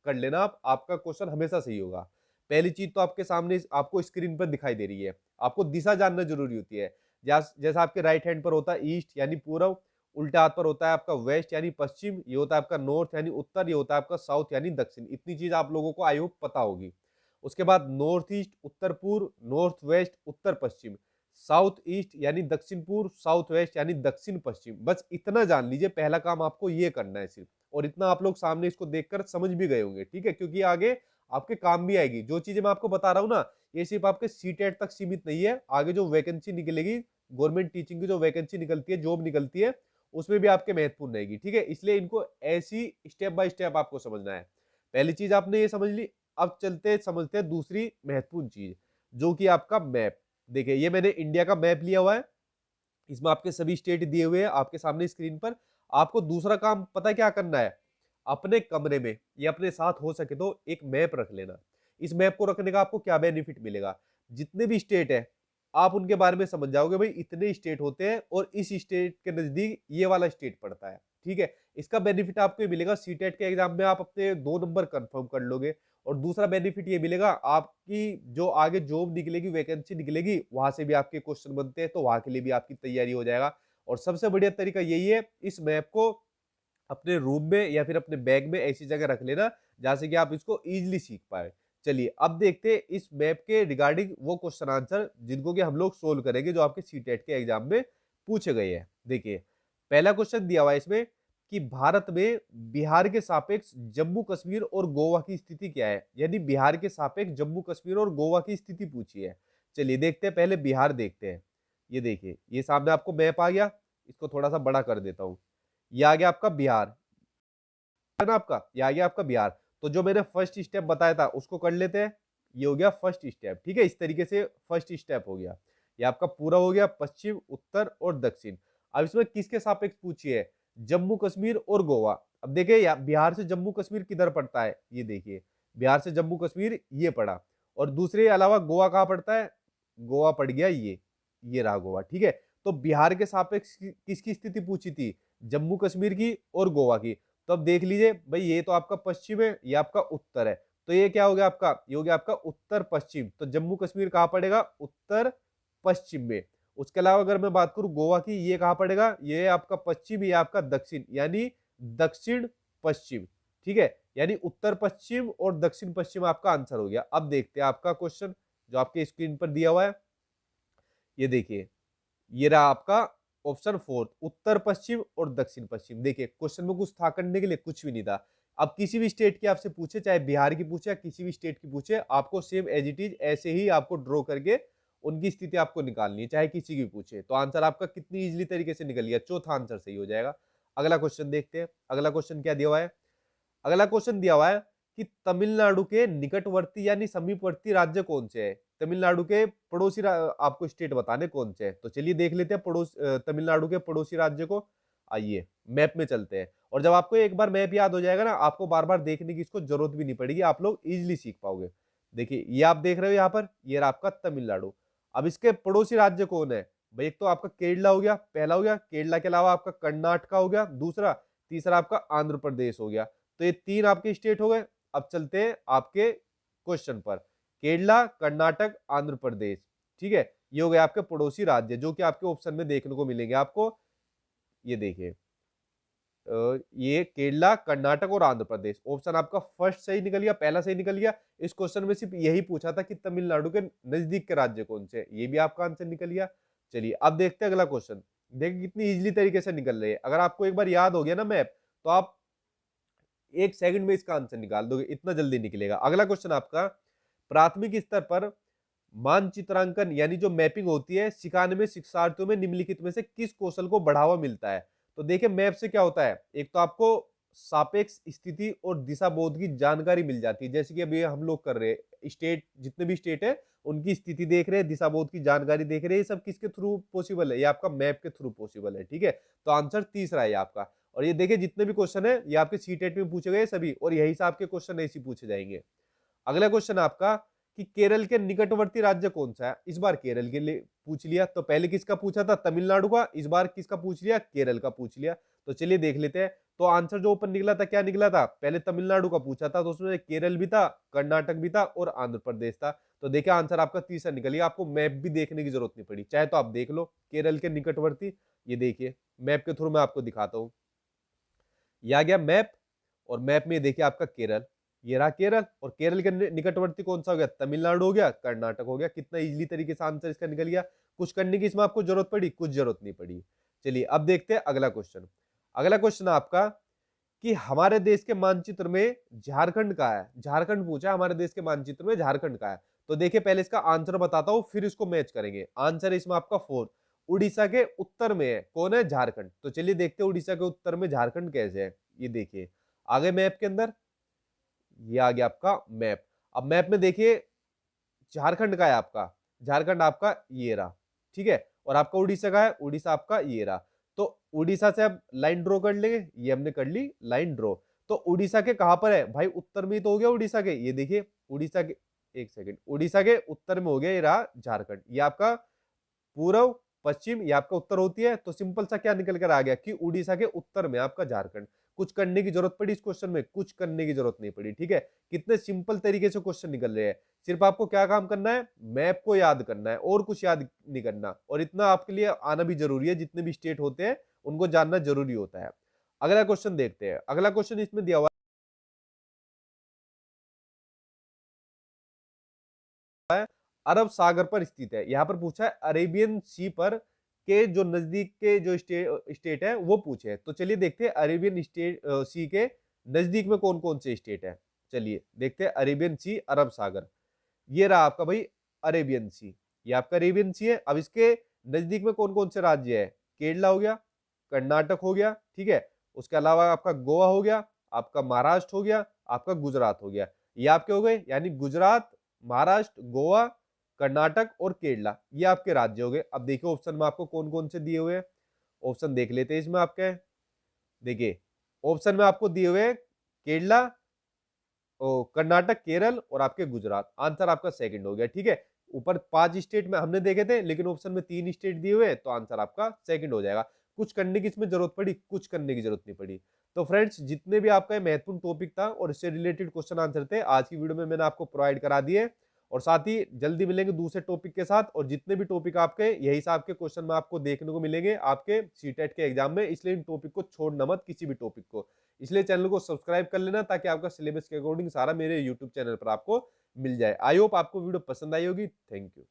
कर लेना आप, आपका क्वेश्चन हमेशा सही होगा। पहली चीज तो आपके सामने आपको स्क्रीन पर दिखाई दे रही है, आपको दिशा जानना जरूरी होती है। जैसा आपके राइट हैंड पर होता है ईस्ट यानी पूर्व, उल्टा हाथ पर होता है आपका वेस्ट यानी पश्चिम, ये होता है आपका नॉर्थ यानी उत्तर, ये होता है आपका साउथ यानी दक्षिण। इतनी चीज आप लोगों को आई होप पता होगी। उसके बाद नॉर्थ ईस्ट उत्तर पूर्व, नॉर्थ वेस्ट उत्तर पश्चिम, साउथ ईस्ट यानी दक्षिण पूर्व, साउथ वेस्ट यानी दक्षिण पश्चिम। बस इतना जान लीजिए, पहला काम आपको ये करना है सिर्फ। और इतना आप लोग सामने इसको देखकर समझ भी गए होंगे, ठीक है, क्योंकि आगे आपके काम भी आएगी। जो चीजें मैं आपको बता रहा हूँ ना, ये सिर्फ आपके सीटेट तक सीमित नहीं है, आगे जो वैकेंसी निकलेगी, गवर्नमेंट टीचिंग की जो वैकेंसी निकलती है, जॉब निकलती है, उसमें भी आपके महत्वपूर्ण रहेगी, ठीक है। इसलिए इनको ऐसी स्टेप बाय स्टेप आपको समझना है। पहली चीज आपने ये समझ ली। अब चलते समझते हैं दूसरी महत्वपूर्ण चीज, जो कि आपका मैप। देखिए ये मैंने इंडिया का मैप लिया हुआ है, इसमें आपके सभी स्टेट दिए हुए हैं आपके सामने स्क्रीन पर। आपको दूसरा काम पता है क्या करना है? अपने कमरे में या अपने साथ हो सके तो एक मैप रख लेना। इस मैप को रखने का आपको क्या बेनिफिट मिलेगा? जितने भी स्टेट है आप उनके बारे में समझ जाओगे, भाई इतने स्टेट होते हैं और इस स्टेट के नजदीक ये वाला स्टेट पड़ता है, ठीक है। इसका बेनिफिट आपको ये मिलेगा, सीटेट के एग्जाम में आप अपने 2 नंबर कंफर्म कर लोगे। और दूसरा बेनिफिट ये मिलेगा, आपकी जो आगे जॉब निकलेगी, वैकेंसी निकलेगी, वहां से भी आपके क्वेश्चन बनते हैं, तो वहां के लिए भी आपकी तैयारी हो जाएगा। और सबसे बढ़िया तरीका यही है, इस मैप को अपने रूम में या फिर अपने बैग में ऐसी जगह रख लेना जहां से कि आप इसको इजीली सीख पाए। चलिए अब देखते हैं इस मैप के रिगार्डिंग वो क्वेश्चन आंसर जिनको कि हम लोग सोल्व करेंगे, जो आपके सीटेट के एग्जाम में पूछे गए हैं। देखिए पहला क्वेश्चन दिया हुआ है इसमें कि भारत में बिहार के सापेक्ष जम्मू कश्मीर और गोवा की स्थिति क्या है, यानी बिहार के सापेक्ष जम्मू कश्मीर और गोवा की स्थिति पूछी है। चलिए देखते हैं, पहले बिहार देखते हैं। ये देखिए ये सामने आपको मैप आ गया, इसको थोड़ा सा बड़ा कर देता हूं। ये आ गया आपका बिहार, है ना, आपका ये आ गया आपका बिहार। तो जो मैंने फर्स्ट स्टेप बताया था उसको कर लेते हैं। ये हो गया फर्स्ट स्टेप, ठीक है, इस तरीके से फर्स्ट स्टेप हो गया। ये आपका पूरा हो गया पश्चिम, उत्तर और दक्षिण। अब इसमें किसके सापेक्ष पूछी है? जम्मू कश्मीर और गोवा। अब देखिए बिहार से जम्मू कश्मीर किधर पड़ता है, ये देखिए बिहार से जम्मू कश्मीर ये पड़ा। और दूसरे अलावा गोवा कहाँ पड़ता है? गोवा पड़ गया ये रहा गोवा, ठीक है। तो बिहार के सापेक्ष किसकी स्थिति पूछी थी? जम्मू कश्मीर की और गोवा की। तो अब देख लीजिए भाई, ये तो आपका पश्चिम है, ये आपका उत्तर है, तो ये क्या हो गया आपका? ये हो गया आपका उत्तर पश्चिम। तो जम्मू कश्मीर कहां पड़ेगा? उत्तर पश्चिम में। उसके अलावा अगर मैं बात करूं गोवा की, ये कहां पड़ेगा? ये आपका पश्चिम, ये आपका दक्षिण, यानी दक्षिण पश्चिम, ठीक है। यानी उत्तर पश्चिम और दक्षिण पश्चिम आपका आंसर हो गया। अब देखते हैं आपका क्वेश्चन जो आपके स्क्रीन पर दिया हुआ है। ये देखिए ये रहा आपका ऑप्शन फोर्थ, उत्तर पश्चिम और दक्षिण पश्चिम। देखिए क्वेश्चन में कुछ था करने के लिए? कुछ भी नहीं था। अब किसी भी स्टेट की आपसे पूछे, चाहे बिहार की पूछे या किसी भी स्टेट की पूछे, आपको सेम एज इट इज ऐसे ही आपको ड्रॉ करके उनकी स्थिति आपको निकालनी है, चाहे किसी की पूछे। तो आंसर आपका कितनी इजीली तरीके से निकल गया, चौथा आंसर सही हो जाएगा। अगला क्वेश्चन देखते हैं, अगला क्वेश्चन क्या दिया हुआ है। अगला क्वेश्चन दिया हुआ है कि तमिलनाडु के निकटवर्ती यानी समीपवर्ती राज्य कौन से है? तमिलनाडु के पड़ोसी आपको स्टेट बताने कौन से है। तो चलिए देख लेते हैं तमिलनाडु के पड़ोसी राज्य को। आइए मैप में चलते हैं, और जब आपको एक बार मैप याद हो जाएगा ना, आपको बार बार देखने की इसको जरूरत भी नहीं पड़ेगी, आप लोग इजिली सीख पाओगे। देखिए ये आप देख रहे हो यहाँ पर, ये रहा आपका तमिलनाडु। अब इसके पड़ोसी राज्य कौन है भाई? एक तो आपका केरला हो गया, पहला हो गया। केरला के अलावा आपका कर्नाटका हो गया दूसरा, तीसरा आपका आंध्र प्रदेश हो गया। तो ये तीन आपके स्टेट हो गए। अब चलते हैं आपके क्वेश्चन पर। केरला, कर्नाटक, आंध्र प्रदेश, ठीक है, ये हो गए आपके पड़ोसी राज्य जो कि आपके ऑप्शन में देखने को मिलेंगे आपको। ये देखिए ये केरला, कर्नाटक और आंध्र प्रदेश। ऑप्शन आपका फर्स्ट सही निकल गया, पहला सही निकल गया। इस क्वेश्चन में सिर्फ यही पूछा था कि तमिलनाडु के नजदीक के राज्य कौन से, ये भी आपका आंसर निकल गया। चलिए अब देखते हैं अगला क्वेश्चन। देखिए कितनी इजीली तरीके से निकल रही है। अगर आपको एक बार याद हो गया ना मैप, तो आप 1 सेकंड में इसका आंसर निकाल दोगे, इतना जल्दी निकलेगा। अगला क्वेश्चन आपका, प्राथमिक स्तर पर मानचित्रांकन यानी जो मैपिंग होती है सिखाने में शिक्षार्थियों में निम्नलिखित में से किस कौशल को बढ़ावा मिलता है? तो देखिए मैप से क्या होता है, एक तो आपको सापेक्ष स्थिति और दिशा बोध की जानकारी मिल जाती है, जैसे कि अभी हम लोग कर रहे हैं, स्टेट जितने भी स्टेट है उनकी स्थिति देख रहे हैं, दिशा बोध की जानकारी देख रहे हैं। ये सब किसके थ्रू पॉसिबल है? ये आपका मैप के थ्रू पॉसिबल है, ठीक है। तो आंसर तीसरा है आपका। और ये देखिए जितने भी क्वेश्चन है ये आपके सीटेट में पूछे गए सभी, और यही से आपके क्वेश्चन ऐसे पूछे जाएंगे। अगला क्वेश्चन आपका कि केरल के निकटवर्ती राज्य कौन सा है? इस बार केरल के लिए पूछ लिया। तो पहले किसका पूछा था? तमिलनाडु का। इस बार किसका पूछ लिया? केरल का पूछ लिया। तो चलिए देख लेते हैं। तो आंसर जो ऊपर निकला था क्या निकला था, पहले तमिलनाडु का पूछा था तो उसमें केरल भी था, कर्नाटक भी था और आंध्र प्रदेश था। तो देखिए आंसर आपका तीसरा निकल गया, आपको मैप भी देखने की जरूरत नहीं पड़ी, चाहे तो आप देख लो केरल के निकटवर्ती, ये देखिए मैप के थ्रू मैं आपको दिखाता हूँ। ये आ गया मैप, और मैप में देखिए आपका केरल, ये रहा केरल, और केरल के निकटवर्ती कौन सा हो गया, तमिलनाडु हो गया, कर्नाटक हो गया। कितना इजीली तरीके से आंसर इसका निकल गया। कुछ करने की इसमें आपको जरूरत पड़ी, कुछ जरूरत नहीं पड़ी। चलिए अब देखते हैं अगला क्वेश्चन। अगला क्वेश्चन आपका कि हमारे देश के मानचित्र में झारखंड का है, झारखंड पूछा है, हमारे देश के मानचित्र में झारखंड का है। तो देखिए पहले इसका आंसर बताता हूं, फिर इसको मैच करेंगे। आंसर है इसमें आपका 4, उड़ीसा के उत्तर में है। कौन है, झारखंड। तो चलिए देखते हैं उड़ीसा के उत्तर में झारखंड कैसे है। ये देखिए आगे मैप के अंदर, ये आ गया आपका मैप। अब मैप में देखिए झारखंड का है आपका, झारखंड आपका ये रहा, ठीक है। और आपका उड़ीसा का है, उड़ीसा आपका ये रहा। तो उड़ीसा से अब लाइन ड्रॉ कर लेंगे, ये हमने कर ली लाइन ड्रॉ। तो उड़ीसा के कहां पर है भाई, उत्तर में ही तो हो गया उड़ीसा के, ये देखिए उड़ीसा के, एक सेकंड, उड़ीसा के उत्तर में हो गया, ये रहा झारखंड। ये आपका पूर्व पश्चिम, ये आपका उत्तर होती है। तो सिंपल सा क्या निकल कर आ गया कि उड़ीसा के उत्तर में आपका झारखंड। कुछ करने की जरूरत पड़ी इस क्वेश्चन में, कुछ करने की जरूरत नहीं पड़ी, ठीक है। कितने सिंपल तरीके से क्वेश्चन निकल रहे हैं। सिर्फ आपको क्या काम करना है, मैप को याद करना है और कुछ याद नहीं करना। और इतना आपके लिए आना भी जरूरी है, जितने भी स्टेट होते हैं उनको जानना जरूरी होता है। अगला क्वेश्चन देखते हैं। अगला क्वेश्चन इसमें दिया हुआ है, अरब सागर पर स्थित है। यहाँ पर पूछा है अरेबियन सी पर के जो नजदीक के जो स्टेट है वो पूछे। तो चलिए देखते हैं अरेबियन स्टेट सी के नजदीक में कौन कौन से स्टेट है। चलिए देखते हैं अरेबियन सी, अरब सागर, ये रहा आपका भाई अरेबियन सी, ये आपका अरेबियन सी है। अब इसके नजदीक में कौन कौन से राज्य है, केरला हो गया, कर्नाटक हो गया, ठीक है। उसके अलावा आपका गोवा हो गया, आपका महाराष्ट्र हो गया, आपका गुजरात हो गया। ये आपके हो गए, यानी गुजरात, महाराष्ट्र, गोवा, कर्नाटक और केरला, ये आपके राज्य हो गए। अब देखिए ऑप्शन में आपको कौन कौन से दिए हुए हैं, ऑप्शन देख लेते हैं इसमें आपके। देखिए ऑप्शन में आपको दिए हुए हैं केरला, कर्नाटक, केरल और आपके गुजरात। आंसर आपका सेकंड हो गया, ठीक है। ऊपर 5 स्टेट में हमने देखे थे, लेकिन ऑप्शन में 3 स्टेट दिए हुए, तो आंसर आपका सेकंड हो जाएगा। कुछ करने की इसमें जरूरत पड़ी, कुछ करने की जरूरत नहीं पड़ी। तो फ्रेंड्स जितने भी आपका महत्वपूर्ण टॉपिक था और इससे रिलेटेड क्वेश्चन आंसर थे, आज की वीडियो में मैंने आपको प्रोवाइड करा दिए। और साथ ही जल्दी मिलेंगे दूसरे टॉपिक के साथ। और जितने भी टॉपिक आपके यही हिसाब के क्वेश्चन में आपको देखने को मिलेंगे आपके सीटेट के एग्जाम में, इसलिए इन टॉपिक को छोड़ना मत, किसी भी टॉपिक को। इसलिए चैनल को सब्सक्राइब कर लेना, ताकि आपका सिलेबस के अकॉर्डिंग सारा मेरे यूट्यूब चैनल पर आपको मिल जाए। आई होप आपको वीडियो पसंद आई होगी। Thank you.